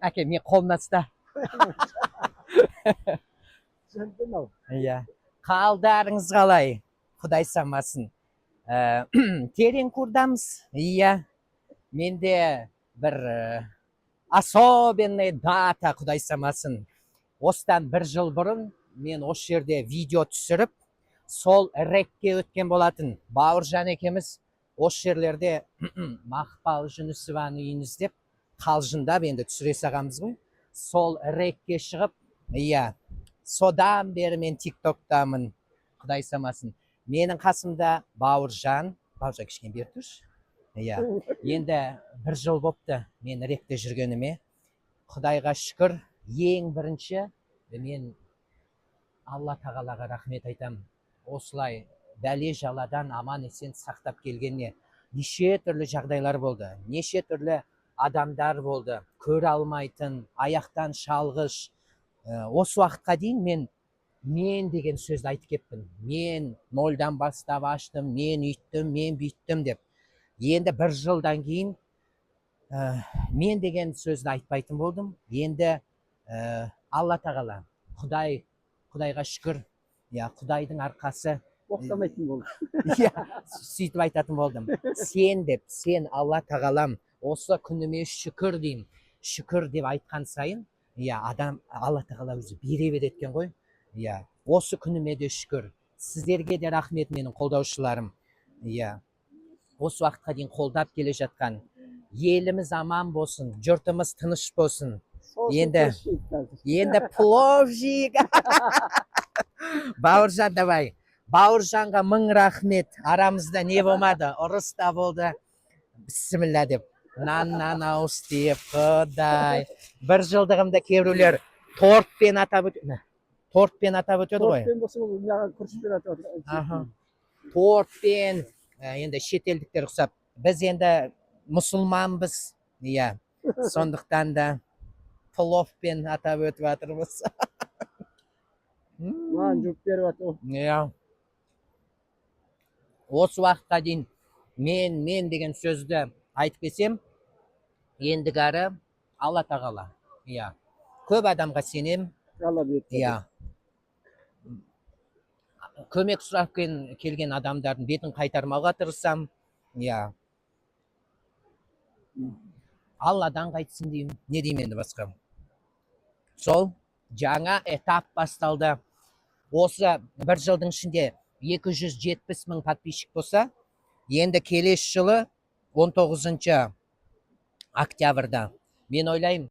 Әке, мен қолымнан ұста. Түсіндім ау. Иә. Қалдарыңыз қалай? Құдай самасын. Терең құрдамыз. Иә. Менде бір особенный дата, Құдай самасын. Осыдан 1 жыл бұрын мен осы жерде видео түсіріп, сол рекке өткен болатын. Бауыржан екеміз осы жерлерде Мақпал Жүнісованың үйін іздеп, қалжыңдап енді түсіре салғанбыз ғой. Сол рекке шығып, иә, содан бері мен тиктоктамын. Құдай самасын. Менің қасымда Бауыржан кішкене беріп тұршы. Иә, енді 1 жыл бопты мен ректе жүргеніме. Құдайға шүкір, ең бірінші мен Алла тағалаға рахмет айтамын. Осылай бәле жаладан аман есен сақтап келгеніне. Неше түрлі жағдайлар болды, неше түрлі адамдар болды, көре алмайтын, аяқтан шалғыш. Осы уақытқа дейін мен деген сөзді айтып кеппін. Мен нольдан бастап аштым, мен үйттім, мен бүйттім деп. Енді 1 жылдан кейін мен деген сөзді айтпайтын болдым. Енді Алла тағала, Құдайға шүкір, Құдайдың арқасы. Тоқтамайтын болды. Сөйтіп айтатын болдым. Сен Алла тағалам, осы күніме шүкір деймін. Шүкір деп айтқан сайын, Алла тағала өзі бере береді екен ғой. Осы күніме де шүкір. Сіздерге де рахмет, менің қолдаушыларым. Осы уақытқа дейін қолдап келе жатқан. Еліміз аман болсын, жұртымыз тыныш болсын. Енді плов жейік. Бауыржан, давай. Бауыржанға 1000 рахмет. Арамызда не болмады, ұрыс та болды. Бісміллә деп. Нан ауыз деп, Құдай. 1 жылдығымда кейбіреулер тортпен атап өтеді. Тортпен атап өтеді ғой. Тортпен болса, маған күрішпен атап өтеді. Тортпен, енді шетелдіктер ұқсап. Біз енді мұсылманбыз. Сондықтан да пловпен атап өтіп жатырмыз. Маған жүк беріп жатыр. Осы уақытқа дейін мен деген сөзді айтып келсем, ендігәрі Алла тағала. Көп адамға сенем. Көмек сұрап келген адамдардың бетін қайтармауға тырысам. Алладан қайтсын деймін. Не деймін енді басқа? Сол жаңа этап басталды. Осы 1 жылдың ішінде 270 000 подписчик болса, енді келесі жылы 19 октябрьда мен ойлаймын